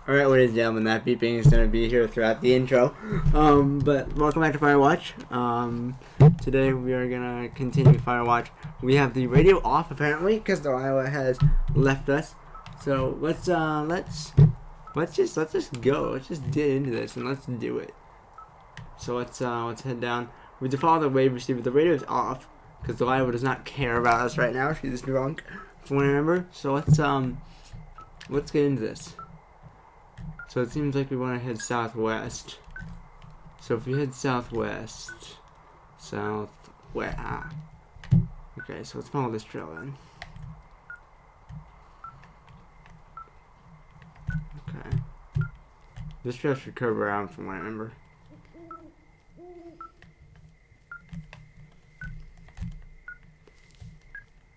Alright, ladies and gentlemen, that beeping is going to be here throughout the intro. But welcome back to Firewatch. Today we are going to continue Firewatch. We have the radio off apparently because Delilah has left us. So let's just go. Let's just get into this and let's do it. So let's head down. We default the wave receiver. The radio is off because Delilah does not care about us right now. She's drunk, from what I remember. So let's get into this. So it seems like we want to head southwest. So if we head southwest, okay, so let's follow this trail then. Okay. This trail should curve around from what I remember.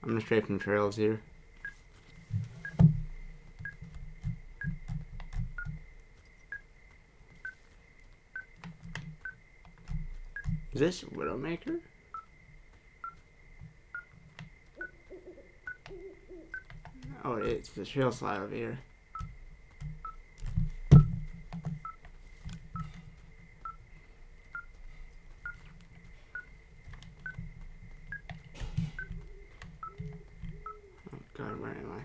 I'm gonna stray from trails here. Is this Widowmaker? Oh, it's the trail slide over here. Oh God, where am I?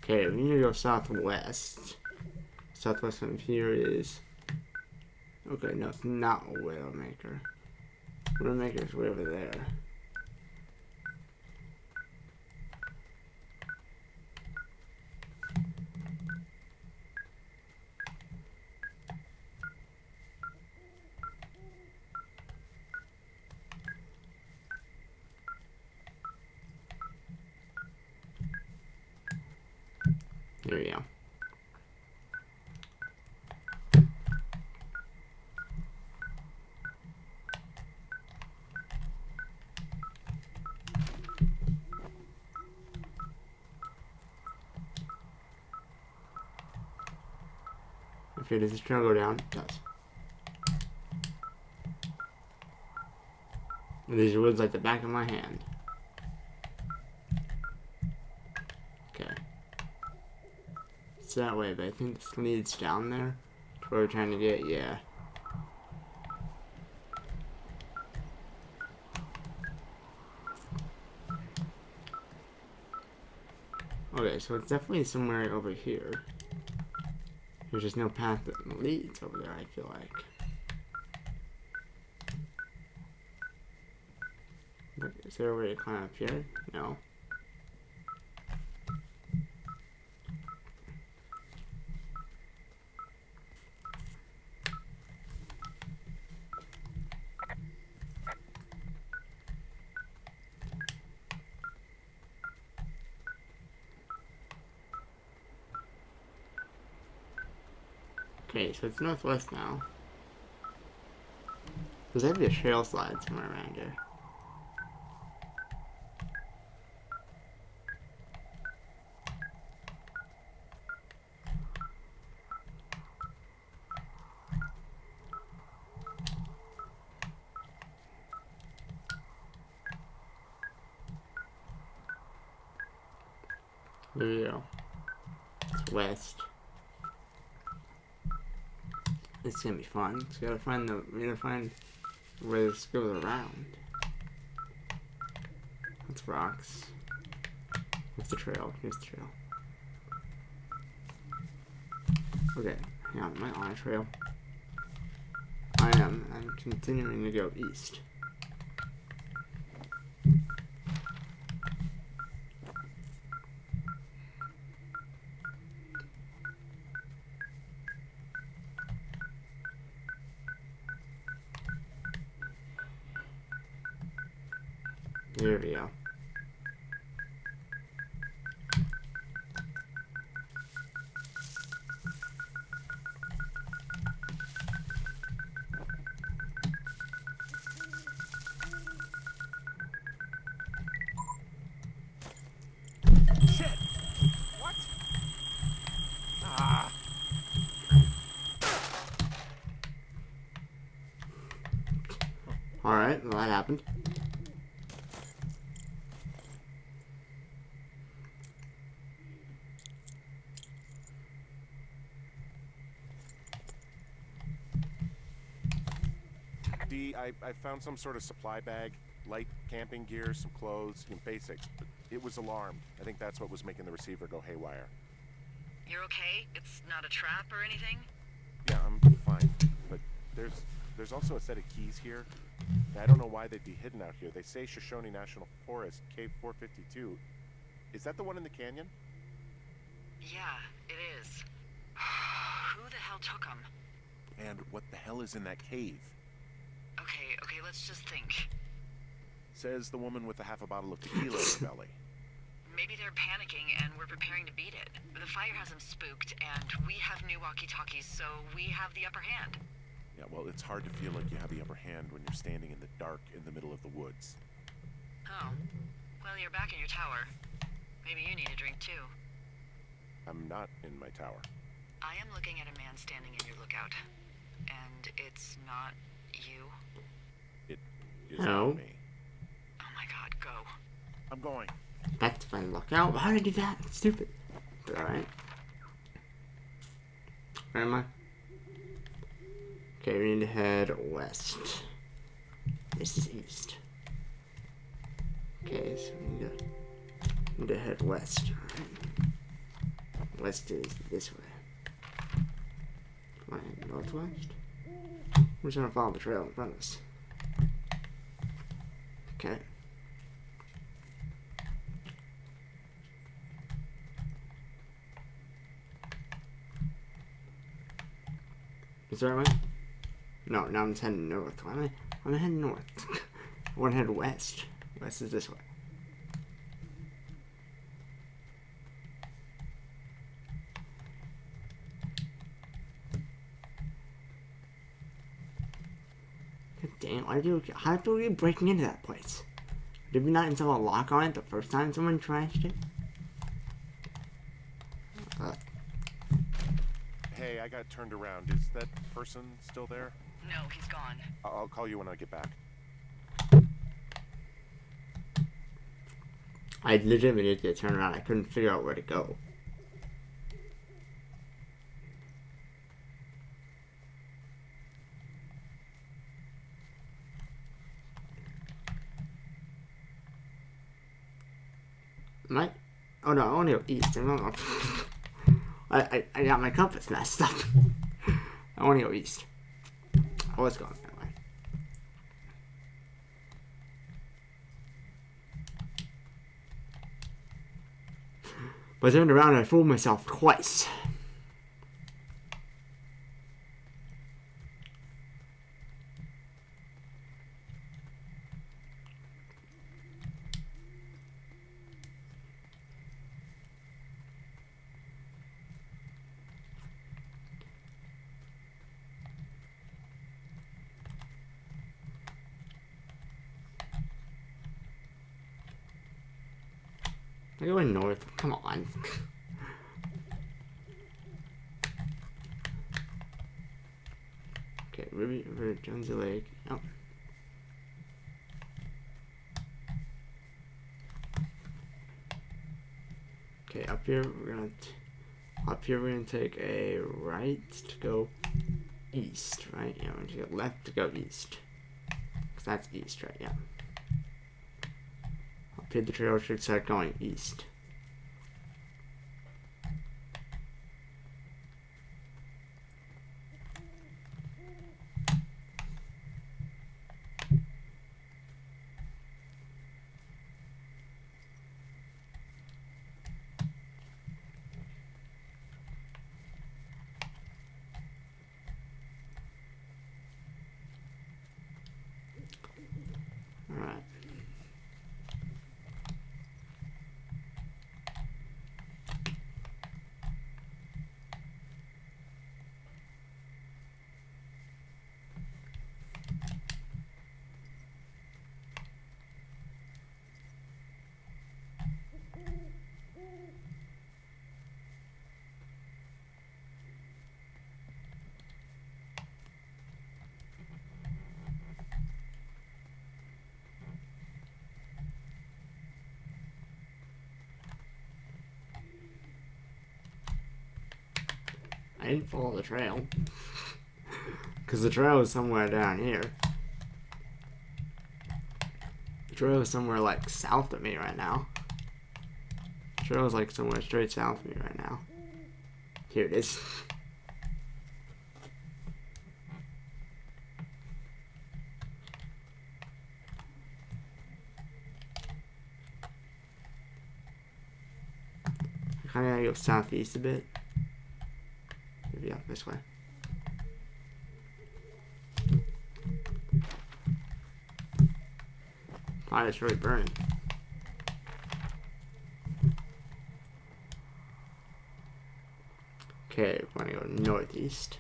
Okay, we need to go southwest. Southwest from here is... Okay, no, it's not a Widowmaker. Widowmaker is way over there. Here we go. Okay, does this trail go down? It does. These woods like the back of my hand. Okay. It's that way, but I think this leads down there. That's where we're trying to get, yeah. Okay, so it's definitely somewhere over here. There's just no path that leads over there, I feel like. But is there a way to climb up here? No. Okay, so it's northwest now. There's gotta be a trail slide somewhere around here. There we go. It's west. This is gonna be fun. We gotta find where this goes around. That's rocks. What's the trail? Here's the trail. Okay, hang on, am I on a trail? I am. I'm continuing to go east. There we go. Shit! What? Ah! Alright, well, that happened. D, I found some sort of supply bag, light camping gear, some clothes, basics, but it was alarmed. I think that's what was making the receiver go haywire. You're okay? It's not a trap or anything? Yeah, I'm fine, but there's also a set of keys here. I don't know why they'd be hidden out here. They say Shoshone National Forest, Cave 452. Is that the one in the canyon? Yeah, it is. Who the hell took them? And what the hell is in that cave? Okay, let's just think. Says the woman with the half a bottle of tequila in her belly. Maybe they're panicking and we're preparing to beat it. The fire has them spooked, and we have new walkie-talkies, so we have the upper hand. Yeah, well, it's hard to feel like you have the upper hand when you're standing in the dark in the middle of the woods. Oh. Well, you're back in your tower. Maybe you need a drink, too. I'm not in my tower. I am looking at a man standing in your lookout. And it's not you. It is No. not me. Oh my god, go. I'm going. Back to my lookout. Why did I do that? It's stupid. But alright. Where am I? Okay, we need to head west. This is east. Okay, so we need to head west. Alright. West is this way. Am I heading northwest? We're just gonna follow the trail in front of us. Okay. Is that right? No, now I'm just heading north. Why am I heading north? I want to head west. West is this way. God damn, how do we breaking into that place? Did we not install a lock on it the first time someone trashed it? Hey, I got turned around. Is that person still there? No, he's gone. I'll call you when I get back. I legitimately needed to get turned around. I couldn't figure out where to go. Am I? Oh no, I want to go east. I'm not. I got my compass messed up. I want to go east. I was going that way. But I turned around and I fooled myself twice. I'm going north. Come on. Okay, Ruby River, Jonesy Lake. Oh. Okay, up here we're gonna take a right to go east, right? Yeah, we're gonna take a left to go east. Cause that's east, right? Yeah. Up here the trail should start going east. Alright. didn't follow the trail. Because the trail is somewhere down here. The trail is somewhere like south of me right now. The trail is like somewhere straight south of me right now. Here it is. I kind of gotta go southeast a bit. Maybe up this way. Fire's really burning. Okay, we're gonna go northeast.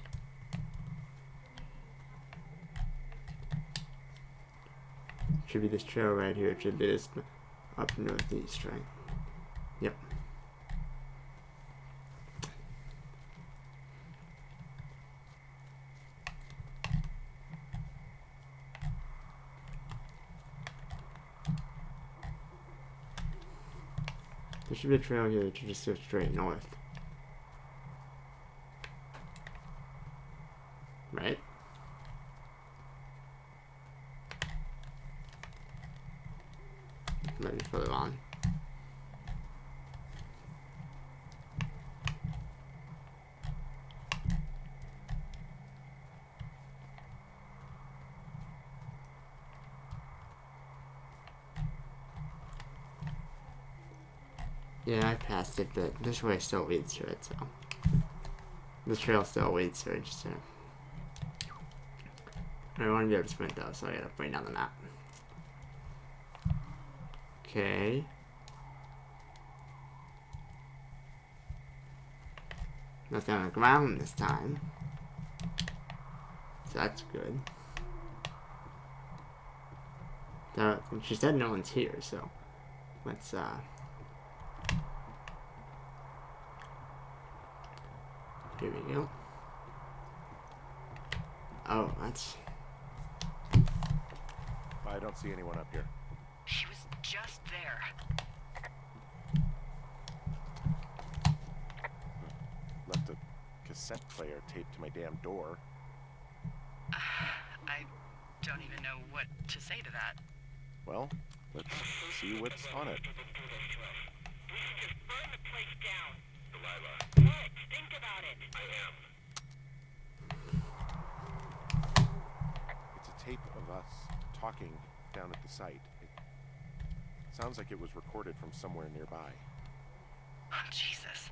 Should be this trail right here. It should be this up northeast, right? Yep. There should be a trail here that should just go straight north. Right? Might be further on. Yeah, I passed it, but this way still leads to it, so. This trail still leads to it, just I want to be able to sprint though, so I gotta bring down the map. Okay. Nothing on the ground this time. So that's good. She said no one's here, so let's here we go. Oh, that's... I don't see anyone up here. She was just there. Left a cassette player taped to my damn door. I don't even know what to say to that. Well, let's see what's on it. It's a tape of us talking down at the site. It sounds like it was recorded from somewhere nearby. Oh, Jesus.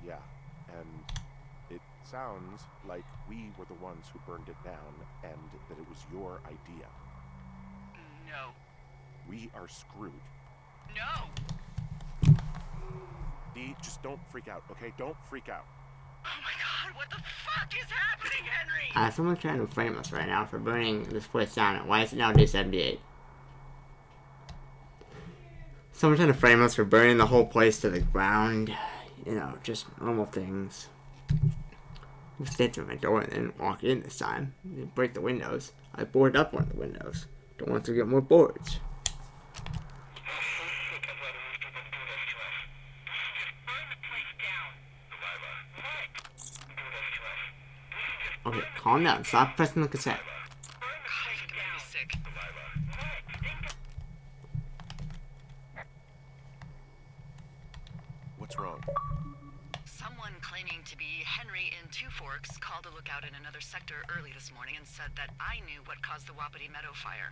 Yeah, and it sounds like we were the ones who burned it down and that it was your idea. No. We are screwed. No! Dee, just don't freak out, okay? Don't freak out. Oh my god, what the fuck is happening, Henry? Someone's trying to frame us right now for burning this place down. Why is it now day 78? Someone's trying to frame us for burning the whole place to the ground. You know, just normal things. I stayed through my door and didn't walk in this time. Didn't break the windows. I boarded up one of the windows. Don't want to get more boards. Okay, calm down. Stop pressing the cassette. I think I'm gonna be sick. What's wrong? Someone claiming to be Henry in Two Forks called a lookout in another sector early this morning and said that I knew what caused the Wapiti Meadow fire.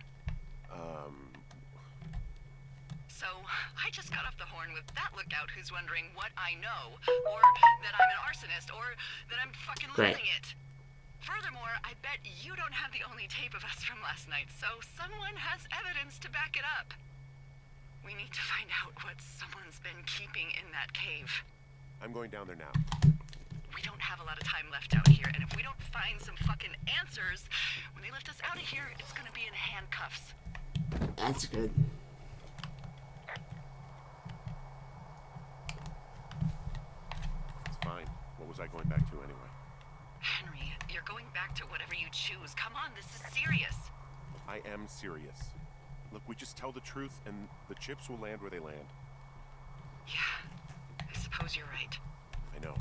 So I just got off the horn with that lookout who's wondering what I know, or that I'm an arsonist, or that I'm fucking Great. losing it. Furthermore, I bet you don't have the only tape of us from last night, so someone has evidence to back it up. We need to find out what someone's been keeping in that cave. I'm going down there now. We don't have a lot of time left out here, and if we don't find some fucking answers, when they lift us out of here, it's gonna be in handcuffs. That's good. It's fine. What was I going back to anyway? Henry, you're going back to whatever you choose. Come on, this is serious. I am serious. Look, we just tell the truth and the chips will land where they land. Yeah, I suppose you're right. I know.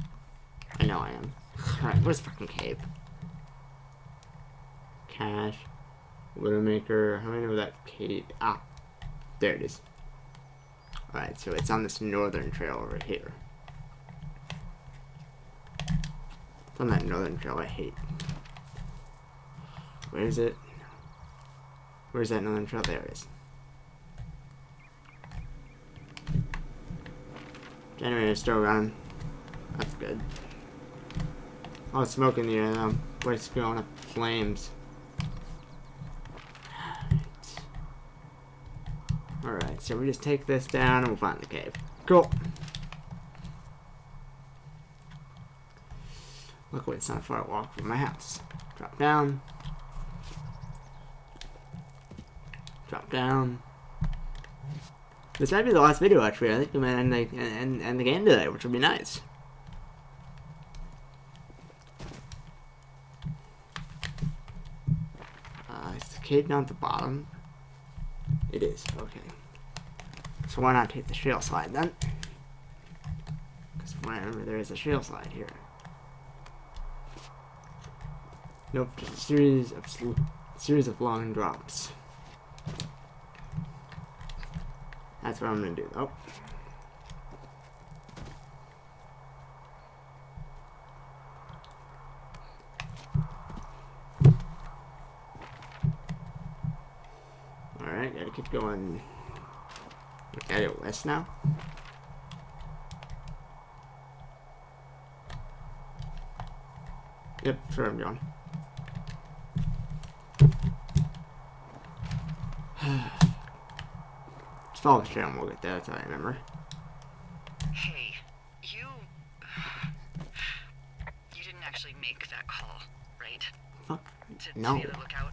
I know I am. Alright, where's the fucking cave? Cache. Widowmaker. How do I know that cave? Ah, there it is. Alright, so it's on this northern trail over here. It's on that northern trail I hate. Where is it? Where's that northern trail? There it is. Generator's still running. That's good. Oh, smoke in the air though. Place going up flames. Alright, so we just take this down and we'll find the cave. Cool. Luckily it's not a far walk from my house. Drop down. Drop down. This might be the last video actually. I think we might end the game today, which would be nice. Is the cave down at the bottom? It is, okay. So why not take the shale slide then? Because whenever there is a shale slide here. Nope, just a series of long drops. That's what I'm gonna do though. Alright, gotta keep going. Gotta go west now. Yep, that's where I'm going. Just follow the trail and we'll get there, that's all I remember. Hey, you didn't actually make that call, right? Fuck. To No. the other lookout?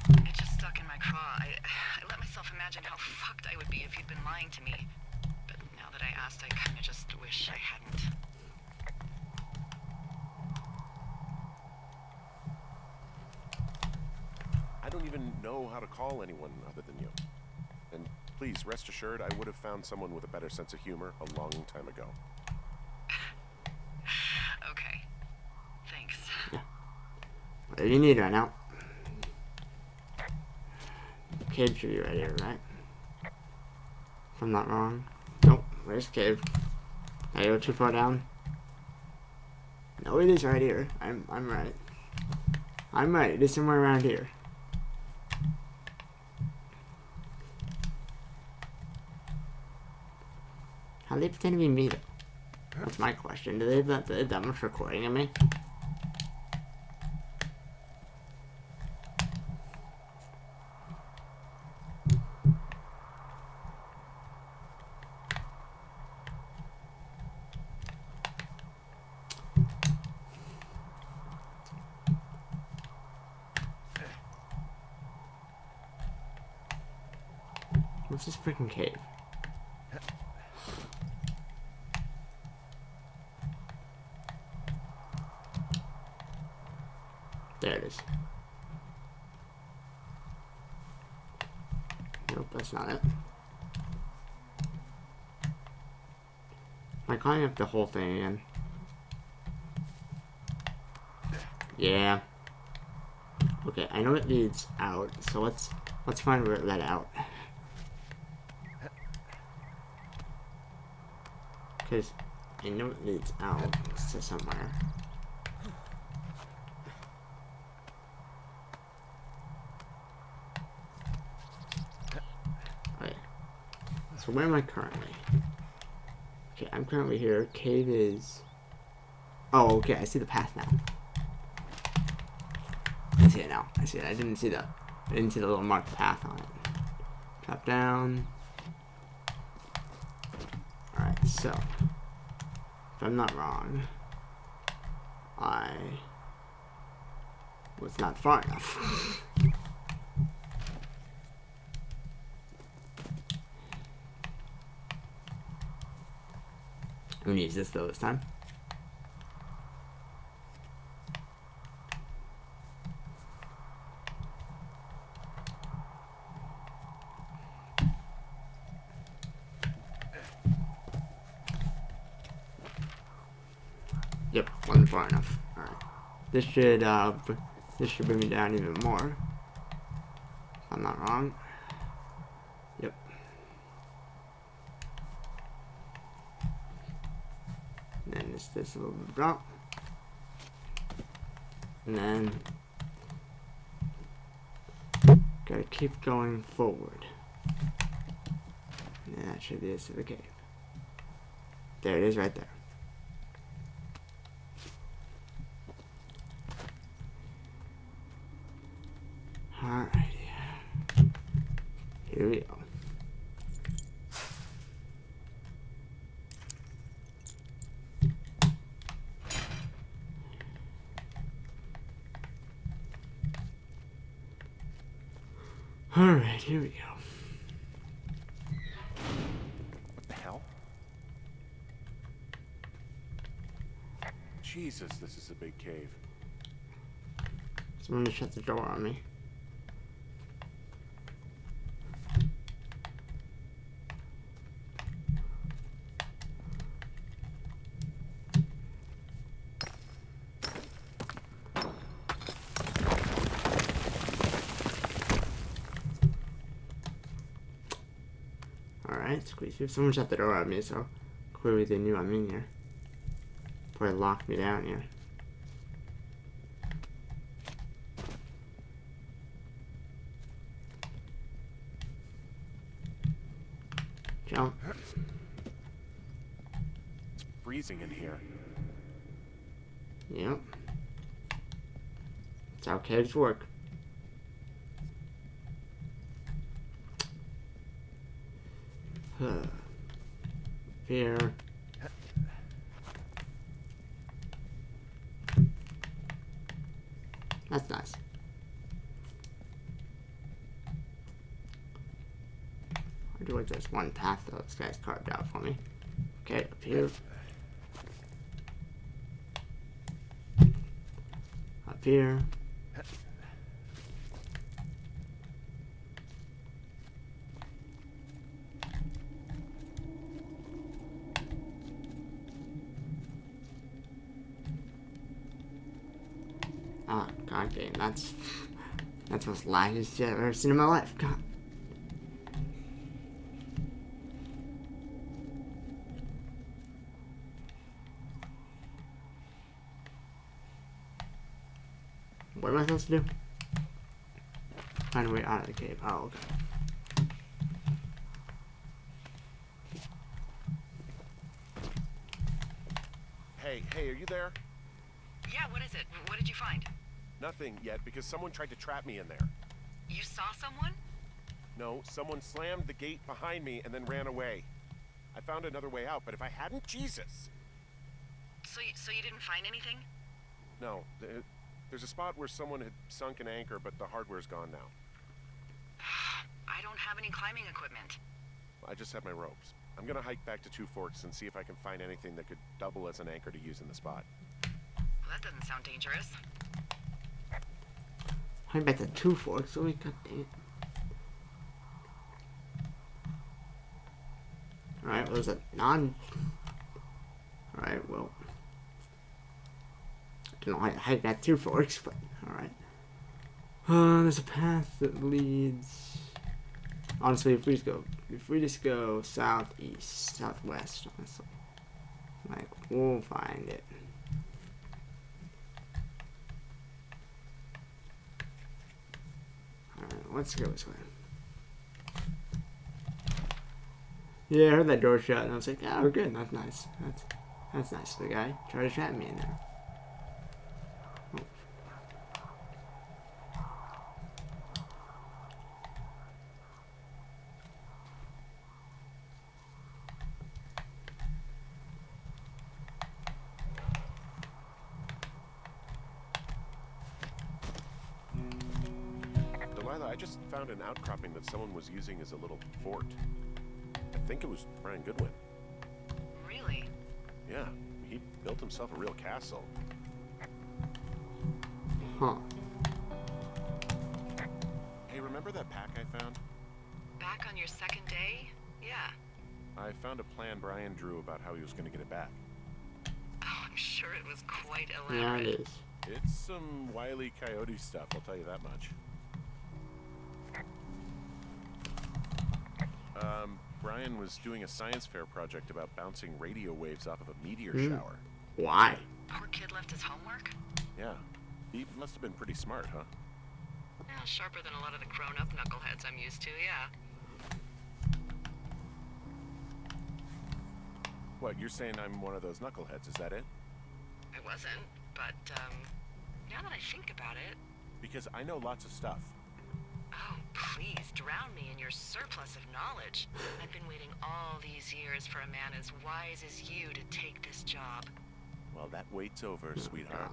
It just stuck in my craw. I let myself imagine how fucked I would be if you'd been lying to me. But now that I asked, I kinda just wish I hadn't. I don't even know how to call anyone other than you. And please, rest assured, I would have found someone with a better sense of humor a long time ago. Okay. Thanks. Whatever you need right now. Cave should be right here, right? If I'm not wrong. Nope, where's the cave? Did I go too far down? No, it is right here. I'm right. I'm right, it is somewhere around here. How do they pretend to be me though? That's my question. Do they have that much recording of me? What's this freaking cave? There it is. Nope, that's not it. Am I climbing up the whole thing again? Yeah. Okay, I know it leads out, so let's find where it led out. Because I know it leads out to somewhere. Okay. So where am I currently? Okay, I'm currently here. Cave is... Oh, okay, I see the path now. I see it now. I see it. I didn't see the little marked path on it. Drop down. Alright, so if I'm not wrong, I was not far enough. I'm gonna use this though this time. Yep. Wasn't far enough. All right. This should bring me down even more. If I'm not wrong. Yep. And then this little drop. And then gotta keep going forward. And that should be it to the cave. There it is right there. Alrighty. Here we go. Alright, here we go. What the hell? Jesus, this is a big cave. Someone just shut the door on me. Alright, squeeze through. Someone shut the door on me, so clearly they knew I'm in here. Probably locked me down here. Jump. It's freezing in here. Yep. It's how caves work. Here. That's nice. I do like this one path though. This guy's carved out for me. Okay, up here. Up here. Oh, god dang, that's the most laggiest shit I've ever seen in my life. God. What am I supposed to do? Find a way out of the cave. Oh, okay. Hey, are you there? Yeah, what is it? What did you find? Nothing yet, because someone tried to trap me in there. You saw someone? No, someone slammed the gate behind me and then ran away. I found another way out, but if I hadn't, Jesus! So you didn't find anything? No, there's a spot where someone had sunk an anchor, but the hardware's gone now. I don't have any climbing equipment. I just have my ropes. I'm gonna hike back to Two Forks and see if I can find anything that could double as an anchor to use in the spot. Well, that doesn't sound dangerous. I'm back to Two Forks, so we god dang it. Alright, what is it? Alright, well. I don't know how to hike back Two Forks, but alright. There's a path that leads. Honestly, if we just go southeast, southwest, honestly. Like, we'll find it. Alright, let's go this way. Yeah, I heard that door shut, and I was like, "Yeah, we're good. That's nice. That's nice." The guy tried to trap me in there. Oh. Delilah, I just found an outcropping that someone was using as a little fort. I think it was Brian Goodwin. Really? Yeah, he built himself a real castle. Huh. Hey, remember that pack I found? Back on your second day? Yeah. I found a plan Brian drew about how he was going to get it back. Oh, I'm sure it was quite Yeah, elaborate. it is. It's some Wile E. Coyote stuff, I'll tell you that much. Brian was doing a science fair project about bouncing radio waves off of a meteor shower. Why? Poor kid left his homework? Yeah. He must have been pretty smart, huh? Yeah, sharper than a lot of the grown-up knuckleheads I'm used to, yeah. What, you're saying I'm one of those knuckleheads, is that it? I wasn't, but, now that I think about it... Because I know lots of stuff. Oh, please, drown me in your surplus of knowledge. I've been waiting all these years for a man as wise as you to take this job. Well, that wait's over, sweetheart.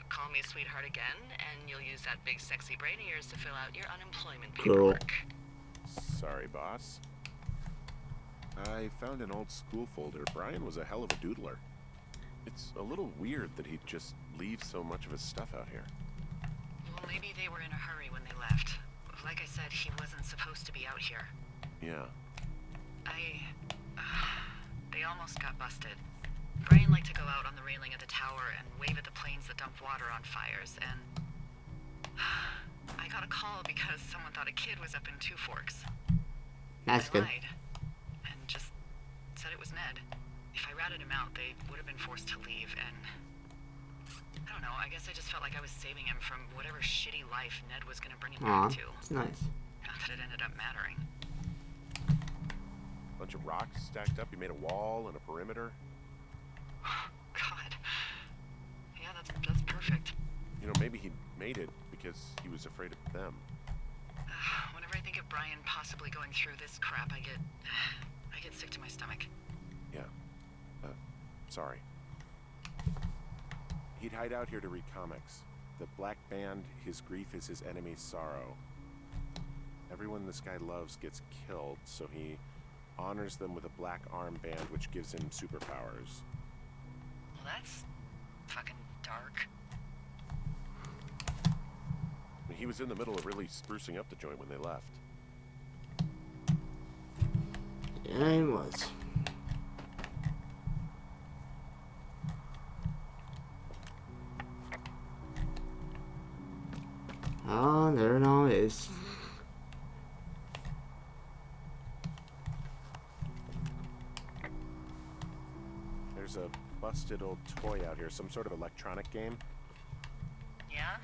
Call me sweetheart again, and you'll use that big sexy brain of yours to fill out your unemployment Cool. paperwork. Sorry, boss. I found an old school folder. Brian was a hell of a doodler. It's a little weird that he'd just leave so much of his stuff out here. Well, maybe they were in a hurry when they left. Like I said, he wasn't supposed to be out here. Yeah. They almost got busted. Brian liked to go out on the railing of the tower and wave at the planes that dump water on fires, and... I got a call because someone thought a kid was up in Two Forks. That's I good. lied, and just said it was Ned. If I ratted him out, they would have been forced to leave, and... I don't know, I guess I just felt like I was saving him from whatever shitty life Ned was gonna bring him Aw, back to. it's nice. Not that it ended up mattering. Bunch of rocks stacked up. You made a wall and a perimeter. God. Yeah, that's perfect. You know, maybe he made it because he was afraid of them. Whenever I think of Brian possibly going through this crap, I get sick to my stomach. Yeah. Sorry. He'd hide out here to read comics. The Black Band, his grief is his enemy's sorrow. Everyone this guy loves gets killed, so he honors them with a black armband which gives him superpowers. Well, that's fucking dark. He was in the middle of really sprucing up the joint when they left. Yeah, he was. Oh, there it all is. There's a busted old toy out here, some sort of electronic game. Yeah?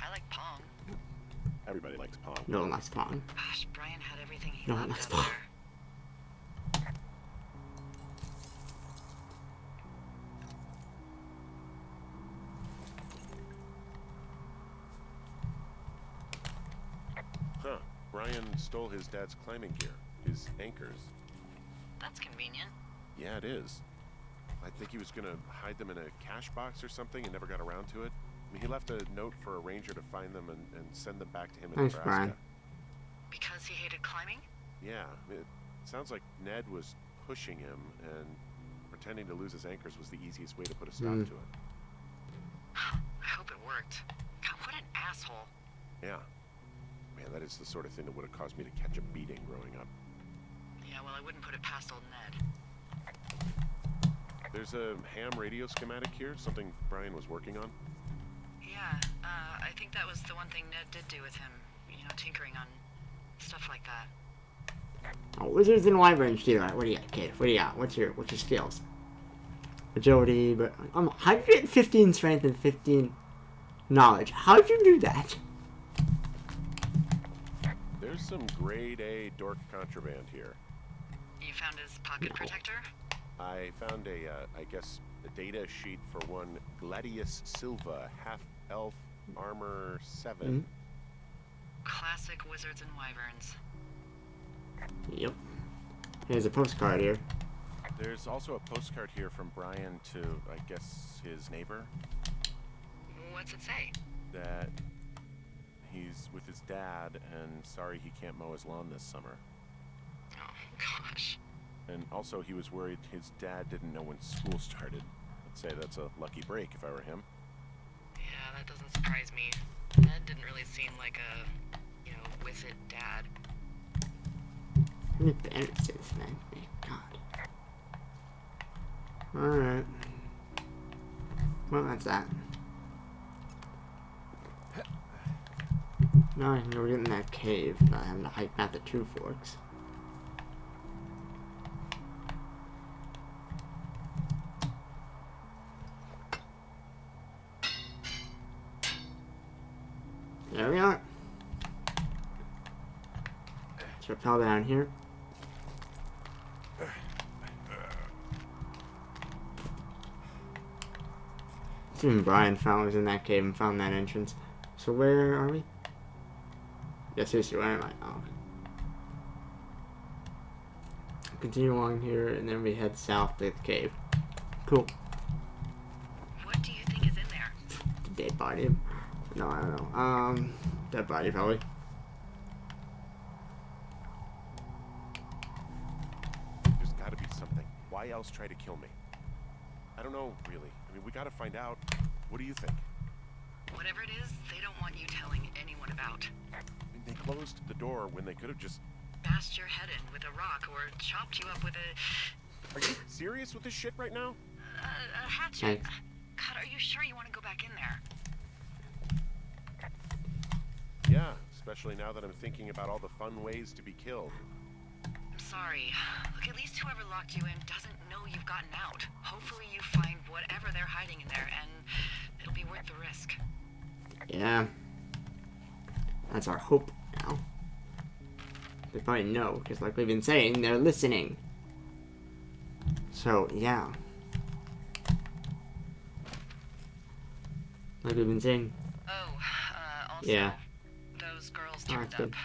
I like Pong. Everybody likes Pong. No one likes Pong. Gosh, Brian had everything he No one loved likes out Pong. there. Huh. Brian stole his dad's climbing gear, his anchors. That's convenient. Yeah, it is. I think he was gonna hide them in a cash box or something and never got around to it. I mean, he left a note for a ranger to find them and send them back to him in Thanks, Nebraska. Brian. Because he hated climbing? Yeah, it sounds like Ned was pushing him, and pretending to lose his anchors was the easiest way to put a stop to it. I hope it worked. God, what an asshole. Yeah. Man, that is the sort of thing that would have caused me to catch a beating growing up. Yeah, well, I wouldn't put it past old Ned. There's a ham radio schematic here, something Brian was working on. Yeah, I think that was the one thing Ned did do with him. You know, tinkering on stuff like that. Oh, wizards and wyverns do that. What do you got, kid? What do you got? What's your skills? Agility, but how did you get 15 strength and 15 knowledge? How'd you do that? There's some grade A dork contraband here. You found his pocket protector? I found I guess, a data sheet for one Gladius Silva, half-elf, armor 7. Classic wizards and wyverns. Yep. Here's a postcard here. There's also a postcard here from Brian to, I guess, his neighbor. What's it say? That he's with his dad and sorry he can't mow his lawn this summer. Oh, gosh. And also he was worried his dad didn't know when school started. I'd say that's a lucky break if I were him. Yeah, that doesn't surprise me. Ned didn't really seem like a, you know, with it dad. How many bandits is this, man? My God. Alright. Well, that's that. Now I can go get in that cave, not having to hike out the Two Forks. There we are. Let's rappel down here. Even Brian was in that cave and found that entrance. So where are we? Yeah, seriously, where am I? Oh. Continue along here, and then we head south to the cave. Cool. What do you think is in there? The dead body. No, I don't know. Dead body, probably. There's gotta be something. Why else try to kill me? I don't know, really. I mean, we gotta find out. What do you think? Whatever it is, they don't want you telling anyone about. I mean, they closed the door when they could have just... Bashed your head in with a rock or chopped you up with a... Are you serious with this shit right now? a hatchet. God, are you sure you want to go back in there? Yeah, especially now that I'm thinking about all the fun ways to be killed. I'm sorry. Look, at least whoever locked you in doesn't know you've gotten out. Hopefully you find whatever they're hiding in there, and it'll be worth the risk. Yeah. That's our hope now. They probably know, because like we've been saying, they're listening. So, yeah. Like we've been saying. Oh, also, Yeah. those girls Oh, turned that's up. good.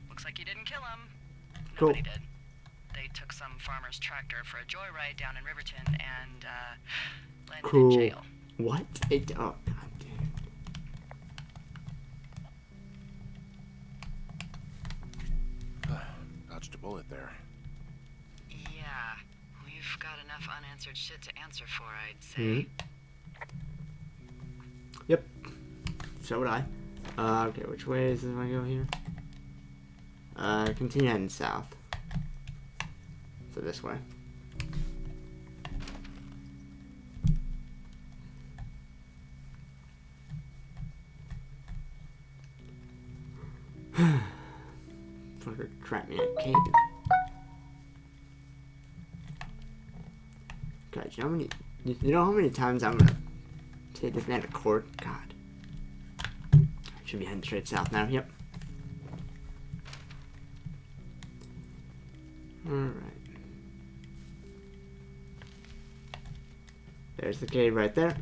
Looks like you didn't kill them. Cool. Nobody did. They took some farmer's tractor for a joyride down in Riverton and, landed Cool. in jail. What? Oh, god damn. Dodged a bullet there. Yeah, we've got enough unanswered shit to answer for, I'd say. Yep. So would I. Okay, which way is this one go here? Continue heading south. So this way. Fucker trapped me in a cave. God, you know how many times I'm gonna take this man to court? God. Should be heading straight south now, yep. Alright. There's the cave right there.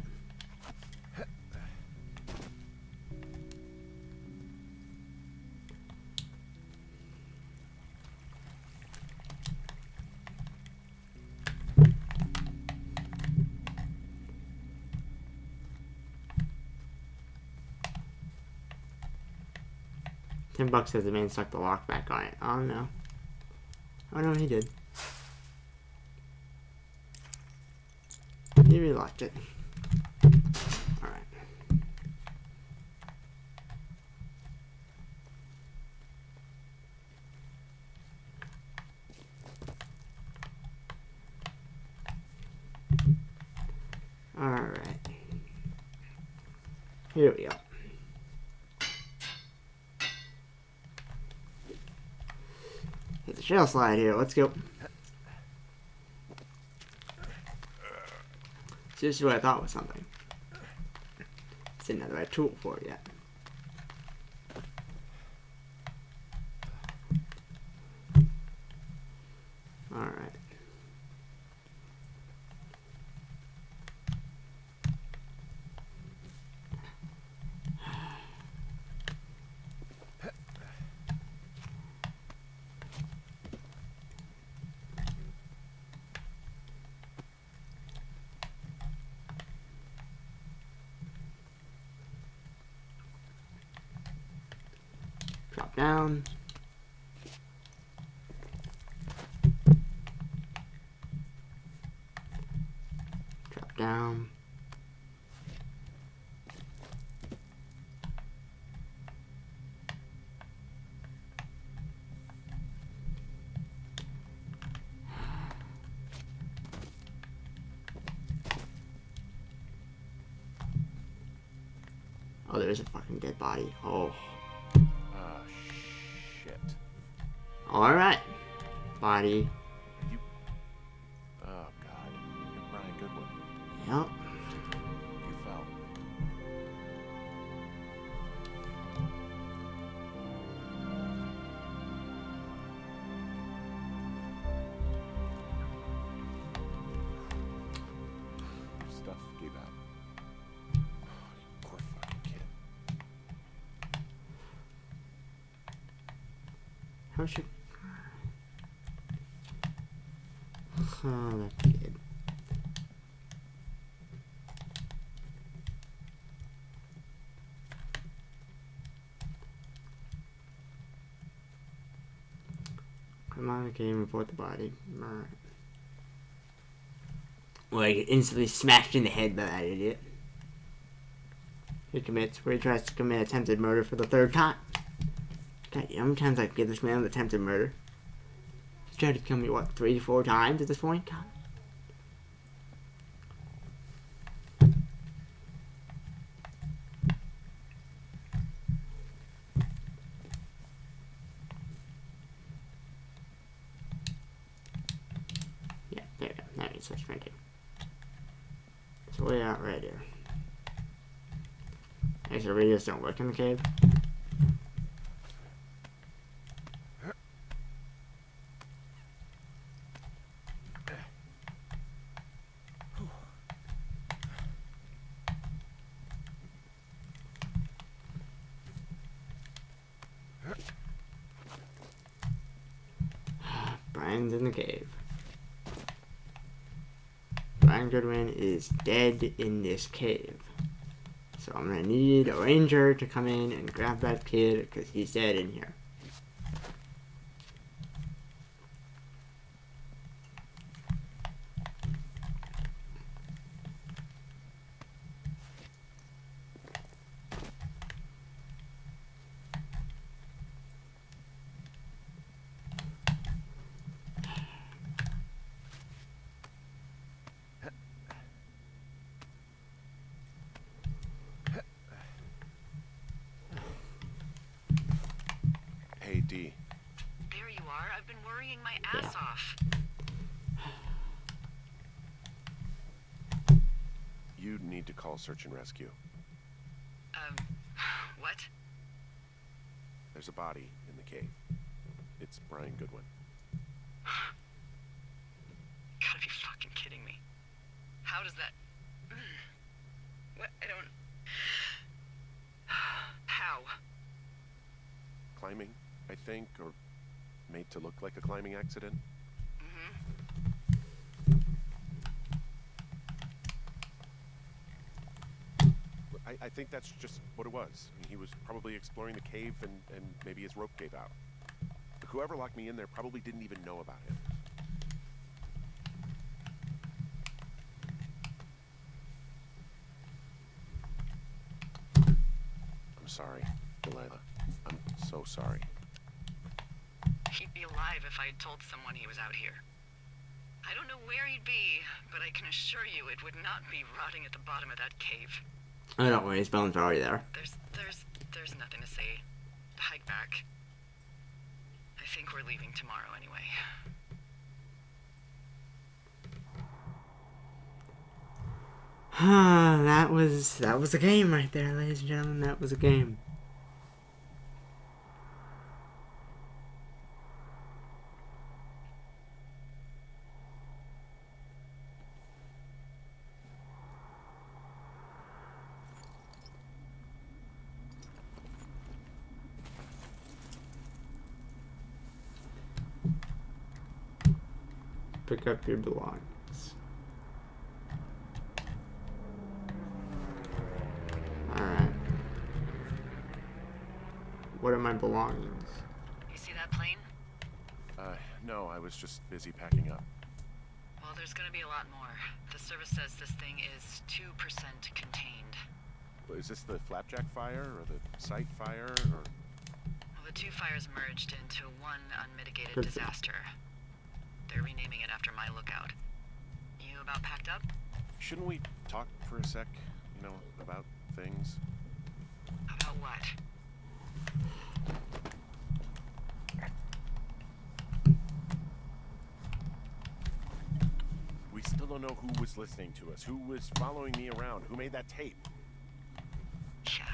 $10 says the man stuck the lock back on it. Oh no. Oh no, he did. He relocked it. Alright. Alright. Here we go. Hit the shell slide here. Let's go. See, this is what I thought was something. Just didn't have the right tool for it yet. Alright. Drop down. Drop down. Oh, there's a fucking dead body. Oh. Ah, shit. Alright. Body. You... Oh, God. You're Brian Goodwin. Yep. You fell. Your stuff gave out. Oh, you poor fucking kid. How should... Oh, that kid. Come on, okay, report the body. Alright. Well, I get instantly smashed in the head by that idiot. He tries to commit attempted murder for the 3rd time. God, how many times I can get this man with attempted murder? He's tried to kill me, what, 3 to 4 times at this point? God. Yeah, there we go. Now it's switch printing. It's way out right here. Actually, the radios don't work in the cave. Brian's in the cave. Brian Goodwin is dead in this cave. So I'm gonna need a ranger to come in and grab that kid because he's dead in here. Hey, D. There you are. I've been worrying my ass off. You need to call search and rescue. What? There's a body in the cave. It's Brian Goodwin. Gotta be fucking kidding me. How does that... What? I don't... How? Climbing, I think, or made to look like a climbing accident. I think that's just what it was. I mean, he was probably exploring the cave and maybe his rope gave out. But whoever locked me in there probably didn't even know about him. I'm sorry, Delilah. I'm so sorry. He'd be alive if I had told someone he was out here. I don't know where he'd be, but I can assure you it would not be rotting at the bottom of that cave. Oh, don't worry, his bones are already there. There's nothing to say. Hike back. I think we're leaving tomorrow anyway. that was a game right there, ladies and gentlemen. That was a game. Pick up your belongings. Alright. What are my belongings? You see that plane? No, I was just busy packing up. Well, there's gonna be a lot more. The service says this thing is 2% contained. Is this the Flapjack fire or the site fire or? Well, the two fires merged into one unmitigated Good. disaster. They're renaming it after my lookout. You about packed up? Shouldn't we talk for a sec? You know, about things? what? We still don't know who was listening to us, who was following me around, who made that tape. Yeah.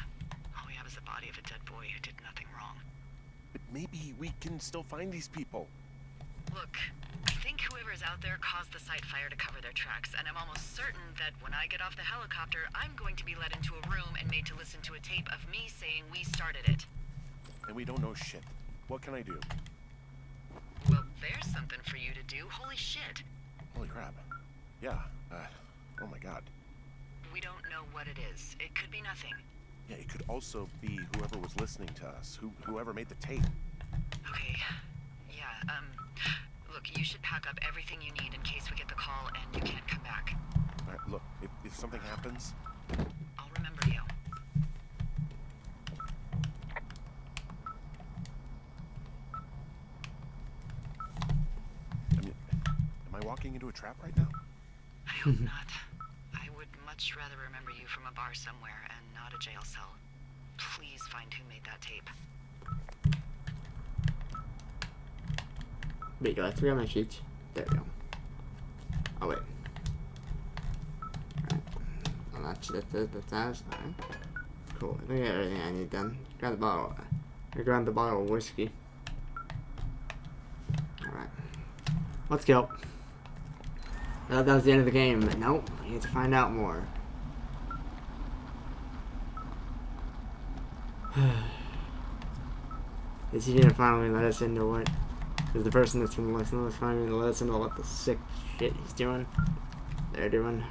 All we have is the body of a dead boy who did nothing wrong. But maybe we can still find these people. Look, I think whoever's out there caused the site fire to cover their tracks, and I'm almost certain that when I get off the helicopter, I'm going to be led into a room and made to listen to a tape of me saying we started it. And we don't know shit. What can I do? Well, there's something for you to do. Holy shit. Holy crap. Yeah, oh my god. We don't know what it is. It could be nothing. Yeah, it could also be whoever was listening to us, whoever made the tape. Okay. Yeah, look, you should pack up everything you need in case we get the call and you can't come back. All right, look, if something happens, I'll remember you. I mean, am I walking into a trap right now? I hope not. I would much rather remember you from a bar somewhere and not a jail cell. Please find who made that tape. Wait, do I have 3 on my sheets? There we go. Oh, wait. Alright. Well, that's satisfying. Cool. I think I got everything I need done. Grab the bottle. I grabbed the bottle of whiskey. Alright. Let's go. I thought that was the end of the game, but nope. You need to find out more. Is he gonna finally let us into what? Is the person that's been listening to us finally gonna let us into what the sick shit he's doing? They're doing.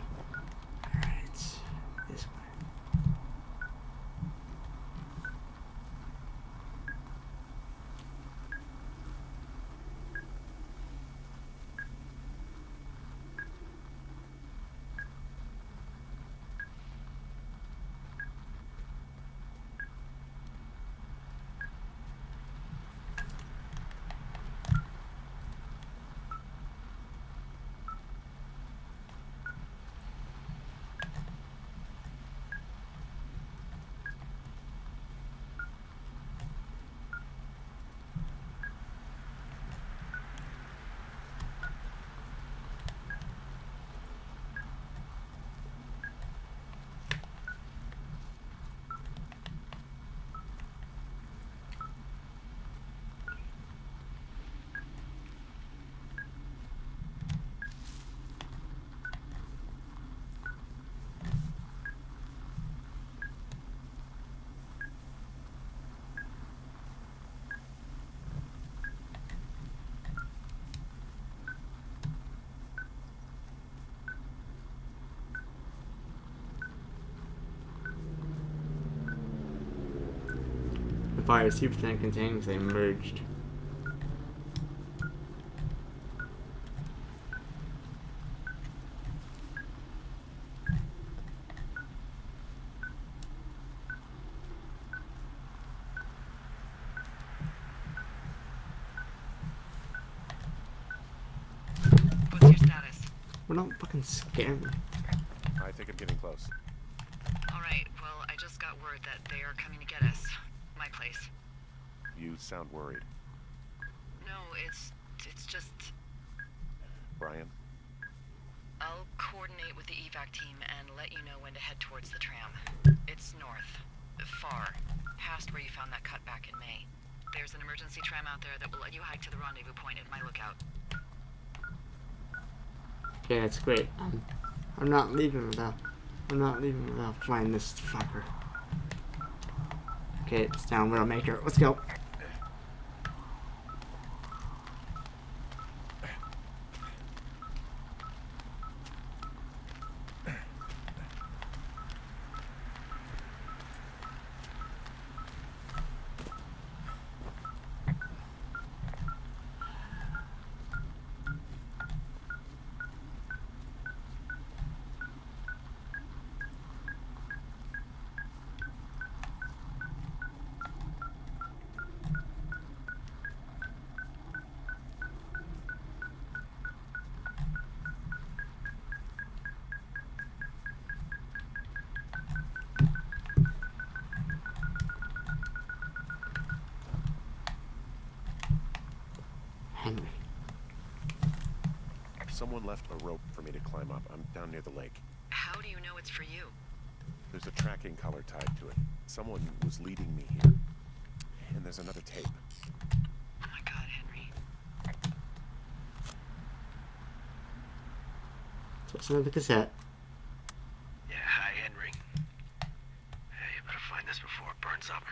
Alright. This way. The fire is 2% contained because they merged. What's your status? Well, don't fucking scare me. I think I'm getting close. Alright, well, I just got word that they are coming to get us. My place. You sound worried. No, it's just... Brian? I'll coordinate with the evac team and let you know when to head towards the tram. It's north. Far. Past where you found that cut back in May. There's an emergency tram out there that will let you hike to the rendezvous point at my lookout. Okay, that's great. I'm not leaving without flying this fucker. Okay, it's down, Widowmaker. Let's go. Henry. Someone left a rope for me to climb up. I'm down near the lake. How do you know it's for you? There's a tracking collar tied to it. Someone was leading me here. And there's another tape. Oh my God, Henry. So it's another cassette. Yeah, hi, Henry. Hey, you better find this before it burns up.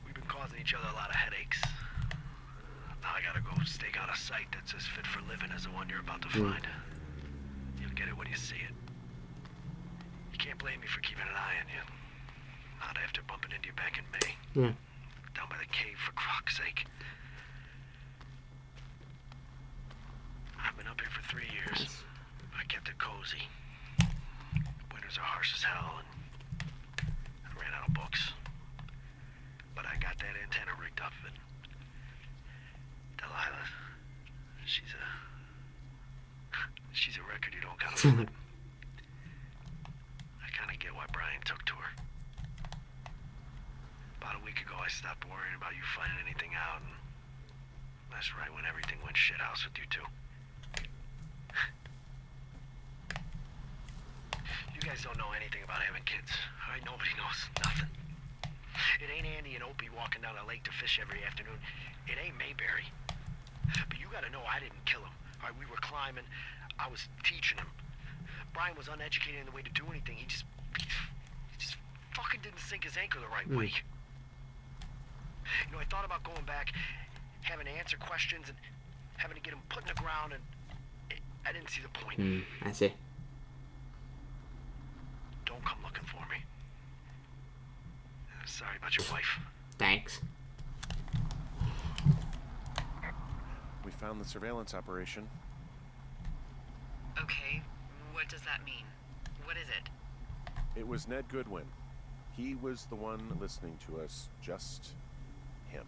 We've been causing each other a lot of headaches. Now I gotta go stake out a site that's as fit for living as the one you're about to find. You'll get it when you see it. You can't blame me for keeping an eye on you. Not after bumping into you back in May. Yeah. Down by the cave, for croc's sake. I've been up here for 3 years. I kept it cozy. Winters are harsh as hell, and I ran out of books. But I got that antenna rigged up, and Delilah, she's a record you don't gotta flip. I kinda get why Brian took to her. About a week ago, I stopped worrying about you finding anything out, and that's right when everything went shithouse with you two. You guys don't know anything about having kids, all right? Nobody knows nothing. It ain't Andy and Opie walking down a lake to fish every afternoon. It ain't Mayberry. But you gotta know I didn't kill him. All right, we were climbing. I was teaching him. Brian was uneducated in the way to do anything. He just fucking didn't sink his anchor the right way. You know, I thought about going back, having to answer questions, and having to get him put in the ground, and I didn't see the point. I see. Don't come looking for me. Sorry about your wife. Thanks. We found the surveillance operation. Okay, what does that mean? What is it? It was Ned Goodwin. He was the one listening to us, just him.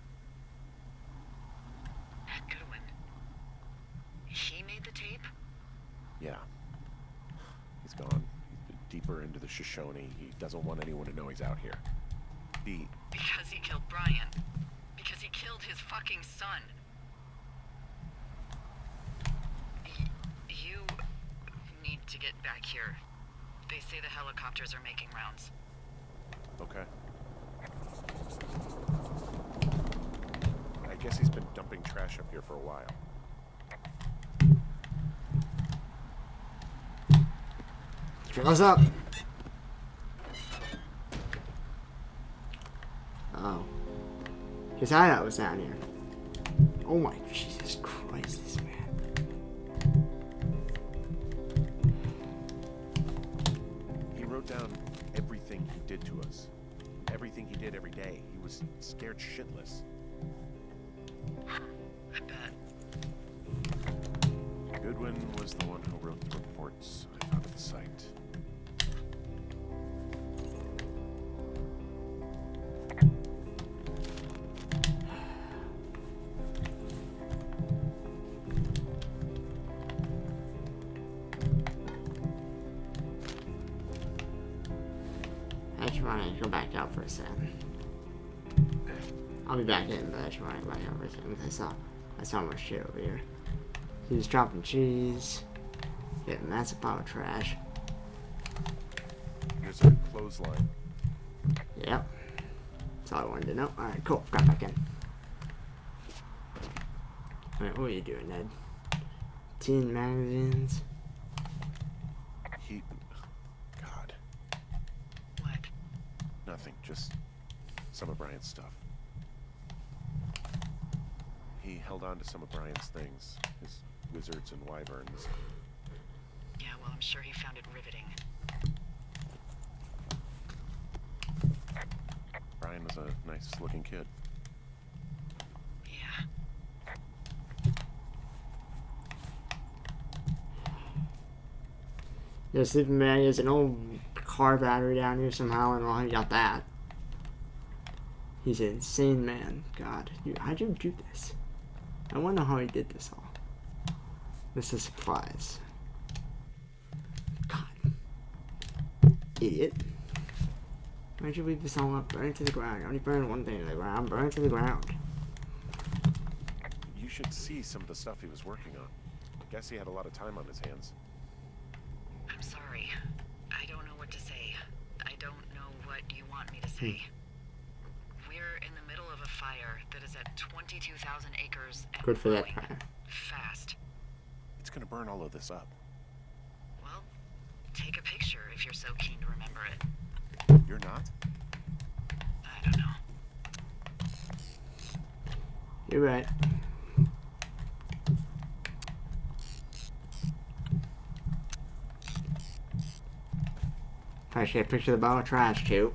Ned Goodwin. He made the tape? Yeah. He's gone. He's been deeper into the Shoshone. He doesn't want anyone to know he's out here. Because he killed Brian. Because he killed his fucking son. You need to get back here. They say the helicopters are making rounds. Okay. I guess he's been dumping trash up here for a while. What's up? Oh. His hideout was down here. Oh my Jesus Christ, this man. He wrote down everything he did to us. Everything he did every day. He was scared shitless. I bet. Goodwin was the one who wrote the reports I found at the site. I just want to go back out for a second. I'll be back in, but I just want to go back out for a second because I saw more shit over here. He was dropping cheese, getting massive pile of trash. There's a clothesline. Yep. That's all I wanted to know. Alright, cool. Got back in. Alright, what are you doing, Ned? Teen magazines. God. What? Nothing. Just some of Brian's stuff. He held on to some of Brian's things. His wizards and wyverns. Yeah, well, I'm sure he found it riveting. Brian was a nice-looking kid. Yeah. There's sleeping bag. There's an old car battery down here somehow, and he got that. He's an insane man. God, how'd you do this? I wonder how he did this all. This is supplies. God. Idiot. Why'd you leave this all up? Burn it to the ground. You only burn one thing to the ground. Burn it to the ground. You should see some of the stuff he was working on. Guess he had a lot of time on his hands. I'm sorry. I don't know what to say. I don't know what you want me to say. We're in the middle of a fire that is at 22,000 acres and Good for that growing fire. fast. It's gonna burn all of this up. Well, take a picture if you're so keen to remember it. You're not? I don't know. You're right. I should get a picture of the bottle of trash too.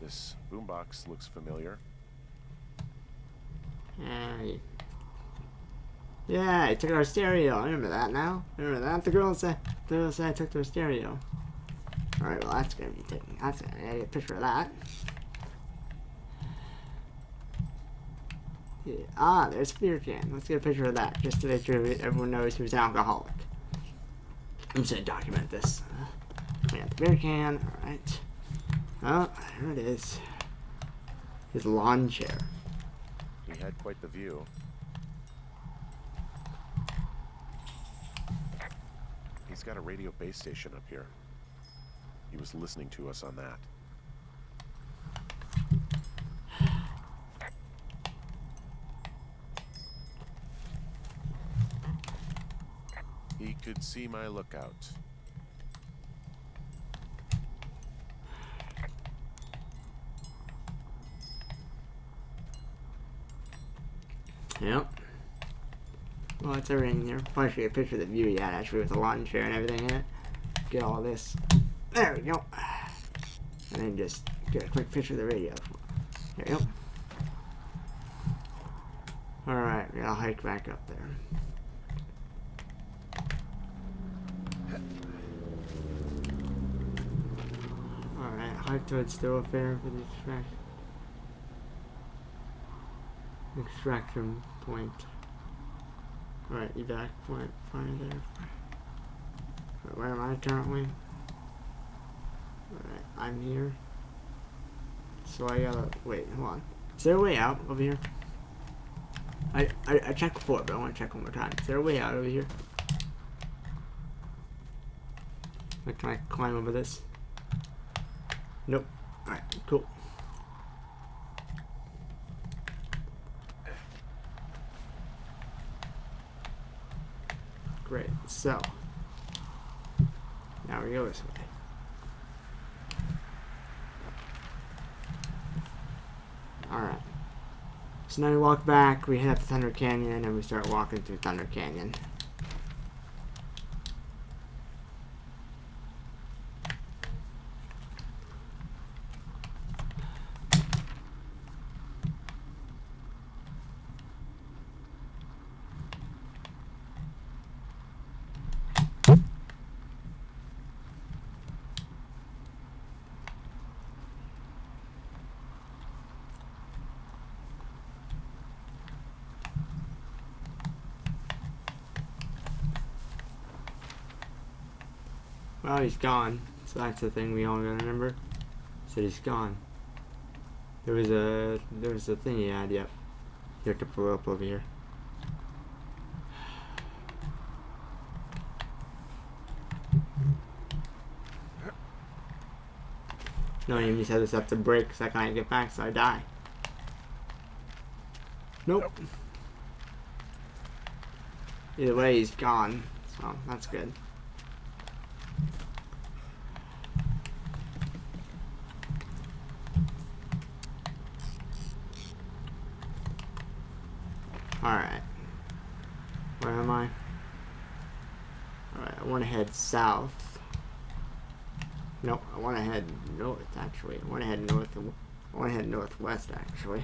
This boombox looks familiar. Yeah, I took our stereo. I remember that now. Remember that? The girl said I took their stereo. Alright, well that's gonna be taken. That's gonna get a picture of that. Yeah. Ah, there's a beer can. Let's get a picture of that, just to make sure everyone knows who's an alcoholic. I'm just gonna document this. We got the beer can. Alright. Oh, there it is. His lawn chair. He had quite the view. He's got a radio base station up here. He was listening to us on that. He could see my lookout. Yep. Well, it's everything here. Probably should get a picture of the view yet, actually, with the lawn chair and everything in it. Get all this. There we go. And then just get a quick picture of the radio. There you go. Alright, we gotta hike back up there. Alright, hike towards thoroughfare for the extraction point. Alright, evac point, fire there. Alright, where am I currently? Alright, I'm here. So I gotta, wait, hold on. Is there a way out over here? I checked before, but I want to check one more time. Is there a way out over here? Like, can I climb over this? Nope. Alright, cool. Great, so now we go this way. Alright. So now we walk back, we head up to Thunder Canyon, and we start walking through Thunder Canyon. Well, he's gone. So that's the thing we all gotta remember. So he's gone. There was a thing he had, yep. You have to pull up over here. No, you just had this up to break because I can't get back, so I die. Nope. Either way, he's gone. So that's good. Alright. Where am I? Alright, I want to head south. Nope, I want to head north, actually. I want to head north. I want to head northwest, actually.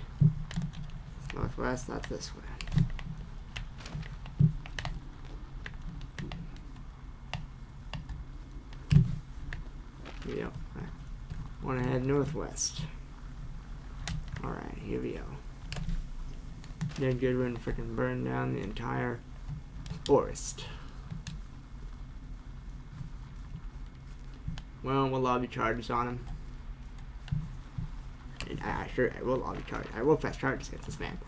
It's northwest, that's this way. Yep. Want to head northwest. Alright, here we go. Ned Goodwin freaking burned down the entire forest. Well, we'll lobby charges on him. And I will lobby charges. I will press charges against this man.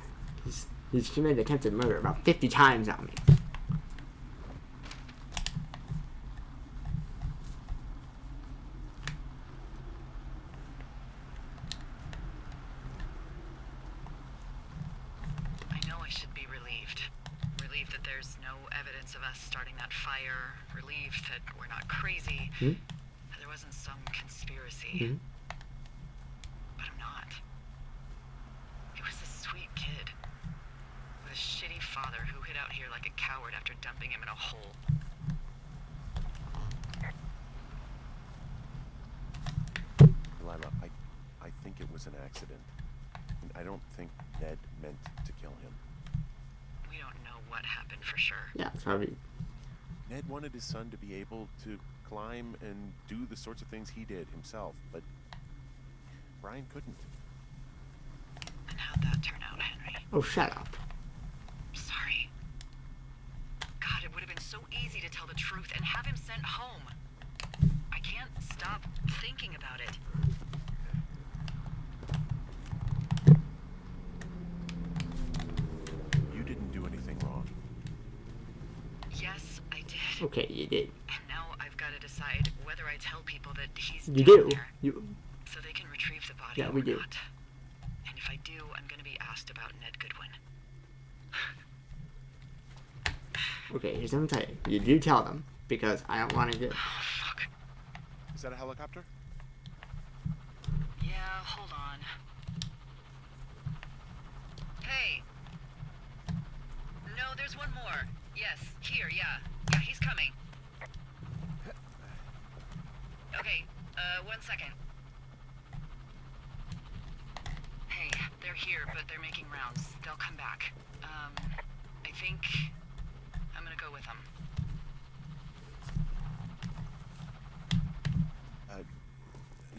He's committed attempted murder about 50 times on me. I know I should be relieved. Relieved that there's no evidence of us starting that fire. Relieved that we're not crazy. That there wasn't some conspiracy. But I'm not. He was a sweet kid. With a shitty father who hid out here like a coward after dumping him in a hole. Lima, I think it was an accident. And I don't think Ned meant to kill him. We don't know what happened for sure. Yeah, it's probably. Ned wanted his son to be able to climb and do the sorts of things he did himself, but Brian couldn't. And how'd that turn out, Henry? Oh, shut up. Sorry. God, it would have been so easy to tell the truth and have him sent home. I can't stop thinking about it. You didn't do anything wrong. Yes, I did. Okay, you did. And now I've got to decide whether I tell people that he's You down do. there You. so they can retrieve the body Yeah, or we do. not. And if I do, I'm going to be asked about Ned Goodwin. Okay, here's what I'm telling you. You do tell them because I don't want to get. Oh, fuck. Is that a helicopter? Yeah, hold on. Hey. No, there's one more. Yes, here, yeah. Yeah, he's coming. Okay, 1 second. Hey, they're here, but they're making rounds. They'll come back. I think I'm gonna go with them.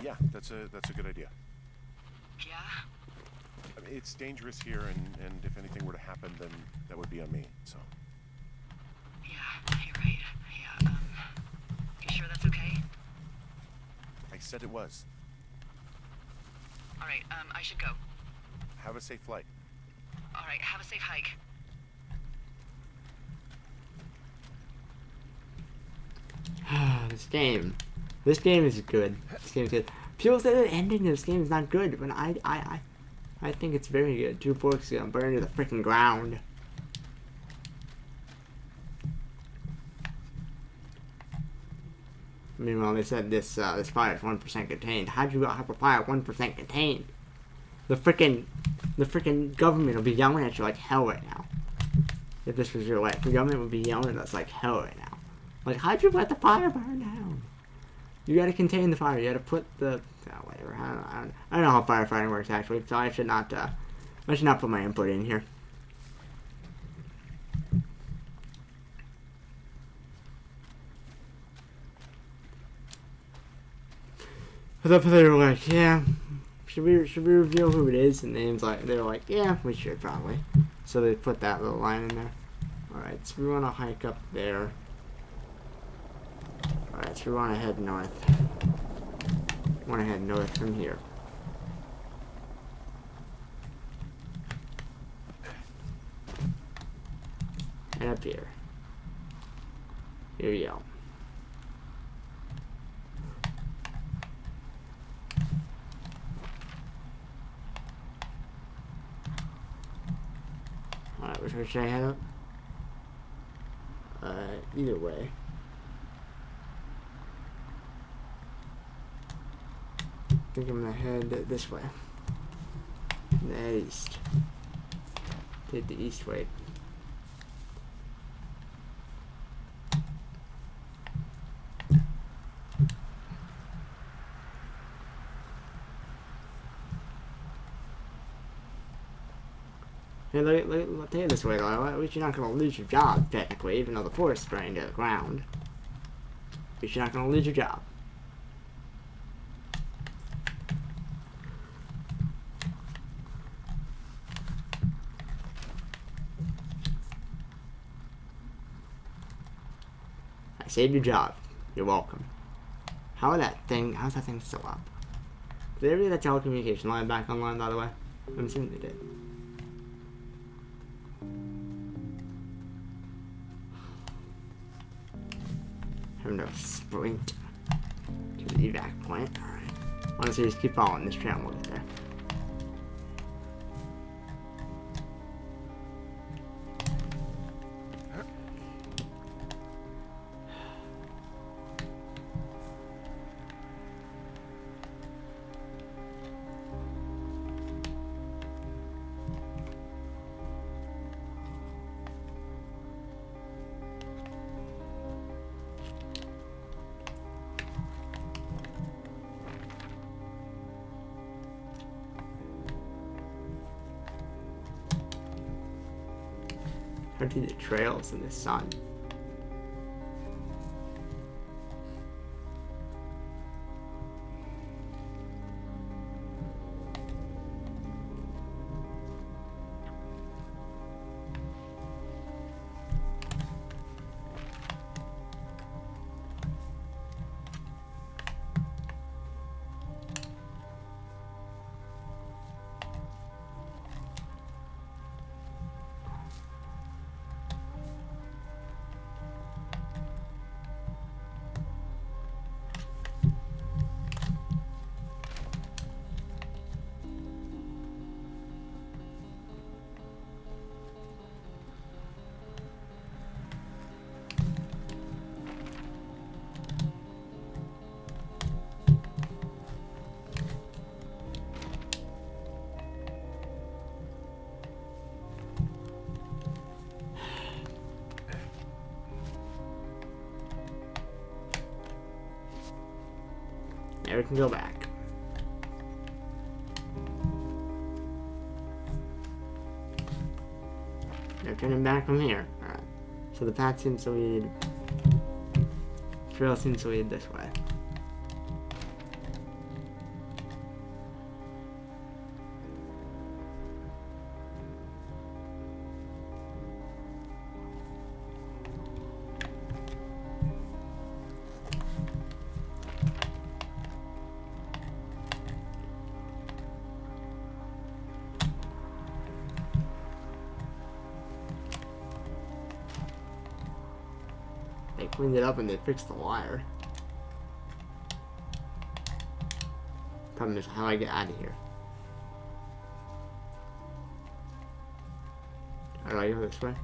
Yeah, that's a good idea. Yeah? I mean, it's dangerous here, and if anything were to happen, then that would be on me. So. Yeah, you're right. Yeah, you sure that's okay? I said it was. Alright, I should go. Have a safe flight. Alright, have a safe hike. This game. This game is good. This game is good. People say the ending of this game is not good, but I think it's very good. 2 forks gonna burn to the freaking ground. Meanwhile, they said this fire is 1% contained. How'd you have a fire 1% contained? The freaking government will be yelling at you like hell right now. If this was your life, the government would be yelling at us like hell right now. Like, how'd you let the fire burn down? You gotta contain the fire. You gotta put the whatever. I don't know how firefighting works actually, so I should not put my input in here. But they were like, yeah, should we reveal who it is? And names like they were like, yeah, we should probably. So they put that little line in there. All right, so we want to hike up there. All right, so we want to head north. Want to head north from here. And up here. Here you go. Alright, which way should I head up? Either way. I think I'm gonna head this way. The east. Take the east way. Hey, let tell you this way, though. At least you're not going to lose your job, technically, even though the forest is burning to the ground. At least you're not going to lose your job. saved your job. You're welcome. How's that thing still up? Did they ever get that telecommunication line back online, by the way? I'm assuming they did. I'm gonna sprint to the evac point. Alright. Honestly, just keep following this trail, we'll get there. Hard to see the trails in the sun. Now we can go back. Now turning back from here. Alright. So the path seems to lead. Trail seems to lead this way. They cleaned it up and they fixed the wire. Problem is how I get out of here. How do I go this way?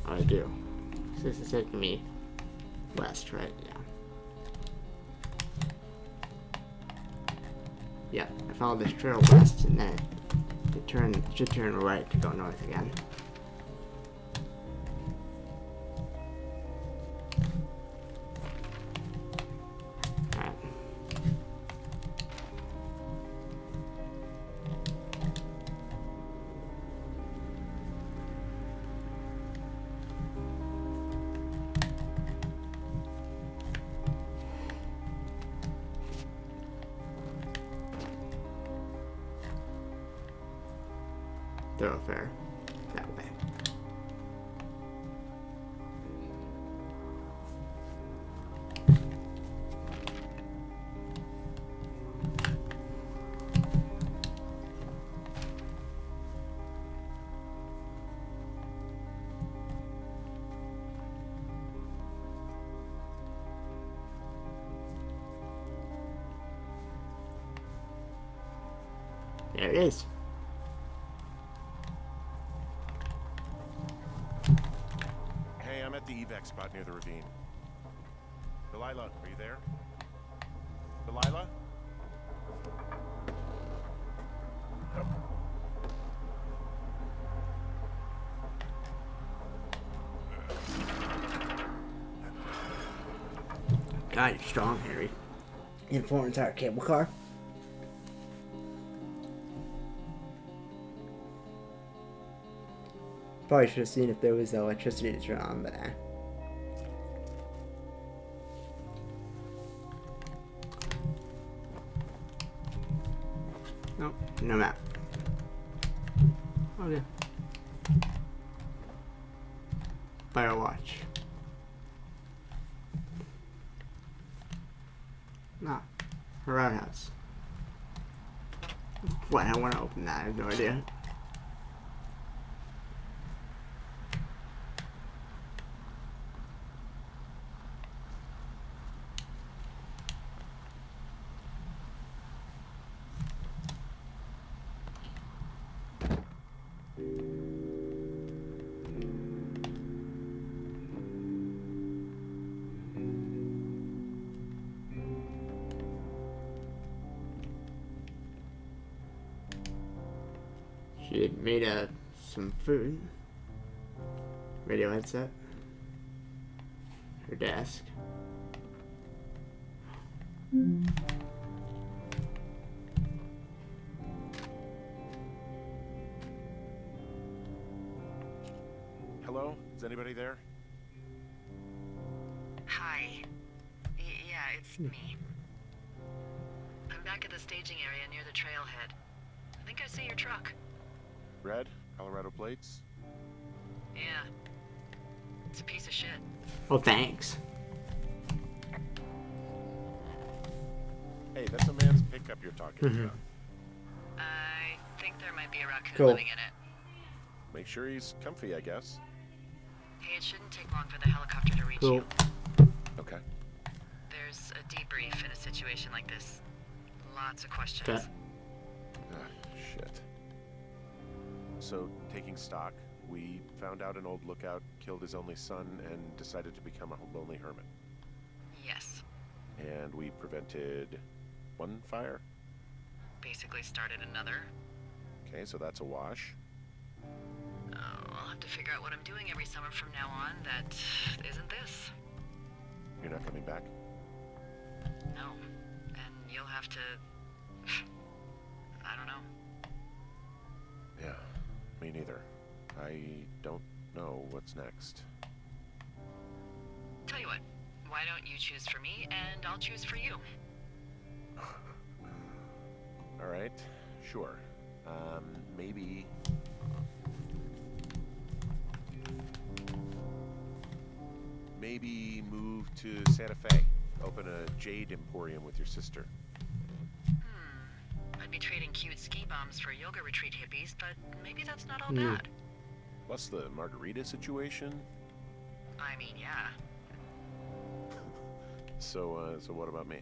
I do. So this is taking me west, right? Yeah. Yeah, I followed this trail west and then it should turn right to go north again. Alright. Thoroughfare that way. There it is. I'm at the evac spot near the ravine. Delilah, are you there? Delilah? God, you're strong, Harry. In for an entire cable car. Probably should have seen if there was electricity to turn on, but No map. Okay. Firewatch. Nah. Roundhouse. What? I want to open that. I have no idea. She had made some food. Radio headset. Her desk. Hello? Is anybody there? Hi. Yeah, it's me. I'm back at the staging area near the trailhead. I think I see your truck. Red? Colorado plates? Yeah. It's a piece of shit. Oh, thanks. Hey, that's a man's pickup you're talking about. I think there might be a raccoon Cool. living in it. Make sure he's comfy, I guess. Hey, it shouldn't take long for the helicopter to reach Cool. you. Okay. There's a debrief in a situation like this. Lots of questions. Okay. Shit. So, taking stock, we found out an old lookout killed his only son and decided to become a lonely hermit. Yes. And we prevented one fire. Basically started another. Okay, so that's a wash. Oh, I'll have to figure out what I'm doing every summer from now on that isn't this. You're not coming back? No. And you'll have to... I don't know. Yeah, me neither. I don't know what's next. Tell you what, why don't you choose for me and I'll choose for you? All right, sure. Maybe... Maybe move to Santa Fe. Open a jade emporium with your sister. I'd be trading cute ski bums for yoga retreat hippies, but maybe that's not all Hmm. bad. Plus the margarita situation. I mean, yeah. So what about me?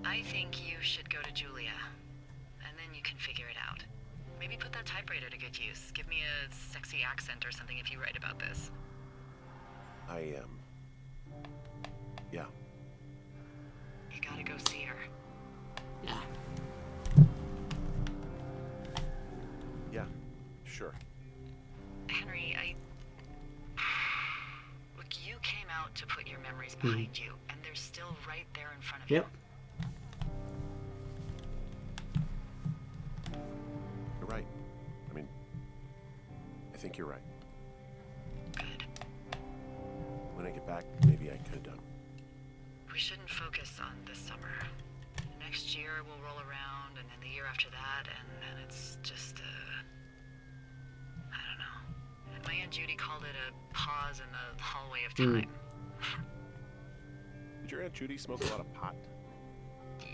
I think you should go to Julia, and then you can figure it out. Maybe put that typewriter to good use. Give me a sexy accent or something if you write about this. I yeah. You gotta go see her. Yeah. Yeah, sure. Henry, Look, you came out to put your memories behind you, and they're still right there in front of Yep. You're right. I mean, I think you're right. you. Good. When I get back, maybe I could, We shouldn't focus on this summer. Next year we'll roll around, and then the year after that, and then it's just I don't know. My Aunt Judy called it a pause in the hallway of time. Did your Aunt Judy smoke a lot of pot?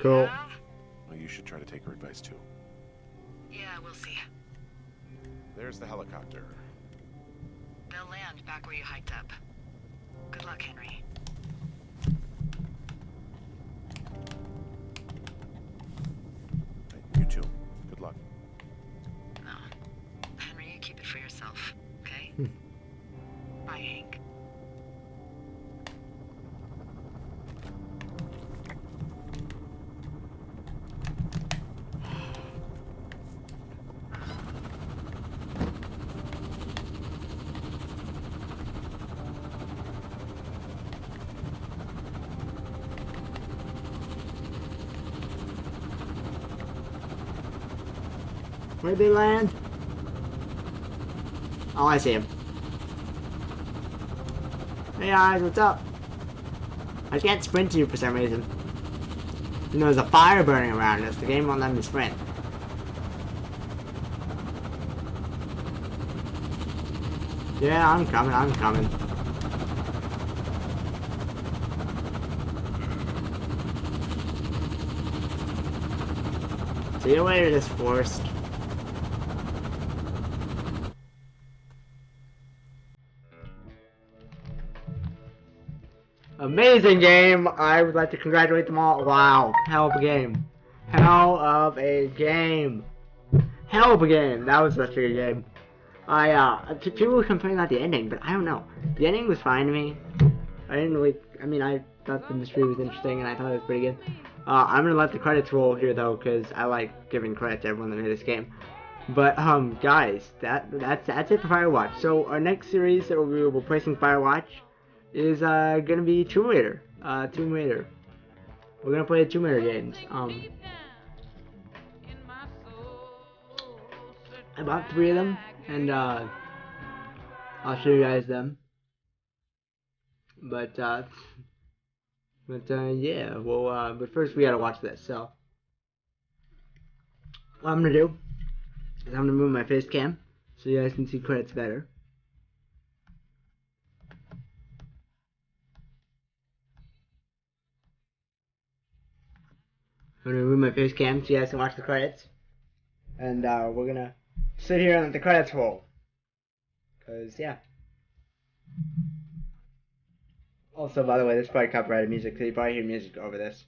Cool. Yeah? Well, you should try to take her advice, too. Yeah, we'll see. There's the helicopter. They'll land back where you hiked up. Good luck, Henry. You too. Good luck. No. Henry, you keep it for yourself, okay? Bye, Hank. Where'd they land? Oh, I see him. Hey guys, what's up? I can't sprint to you for some reason. You know, there's a fire burning around us. The game won't let me sprint. Yeah, I'm coming, I'm coming. See you later, this forest. Amazing game! I would like to congratulate them all. Wow, hell of a game. Hell of a game. Hell of a game. That was such a good game. People complain about the ending, but I don't know. The ending was fine to me. I didn't really, I mean, I thought the mystery was interesting and I thought it was pretty good. I'm gonna let the credits roll here though, because I like giving credit to everyone that made this game. But, guys, that's it for Firewatch. So, our next series that we'll be replacing Firewatch is, gonna be Tomb Raider. Tomb Raider. We're gonna play the Tomb Raider games. I bought 3 of them, and, I'll show you guys them. But yeah, well, but first we gotta watch this, so. What I'm gonna do is I'm gonna move my face cam so you guys can see credits better. I'm gonna move my face cam so you guys can watch the credits. And we're gonna sit here and let the credits roll. Cause yeah. Also, by the way, this is probably copyrighted music, so you probably hear music over this.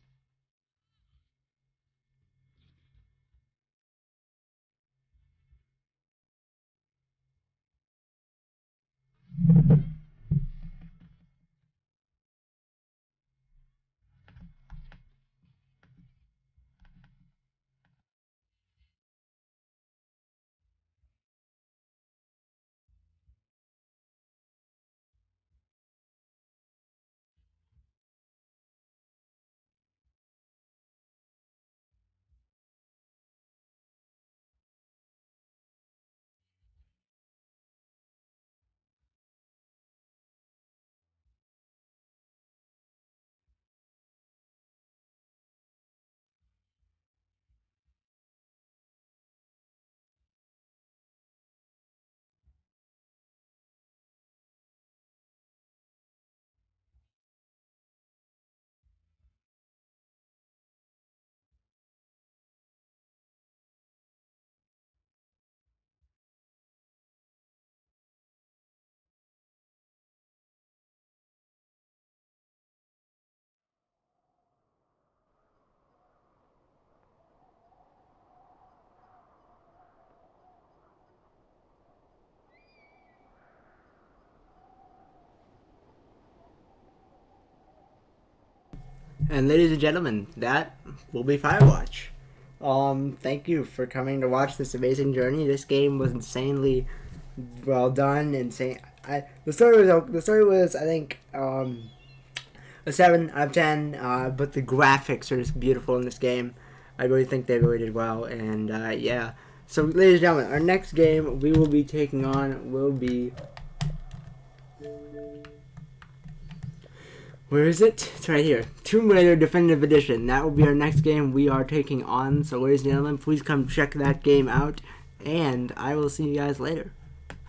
And ladies and gentlemen, that will be Firewatch. Thank you for coming to watch this amazing journey. This game was insanely well done. The story was I think a 7 out of 10. But the graphics are just beautiful in this game. I really think they really did well. And yeah. So, ladies and gentlemen, our next game we will be taking on will be. Where is it? It's right here. Tomb Raider Definitive Edition. That will be our next game we are taking on. So, ladies and gentlemen, please come check that game out. And I will see you guys later.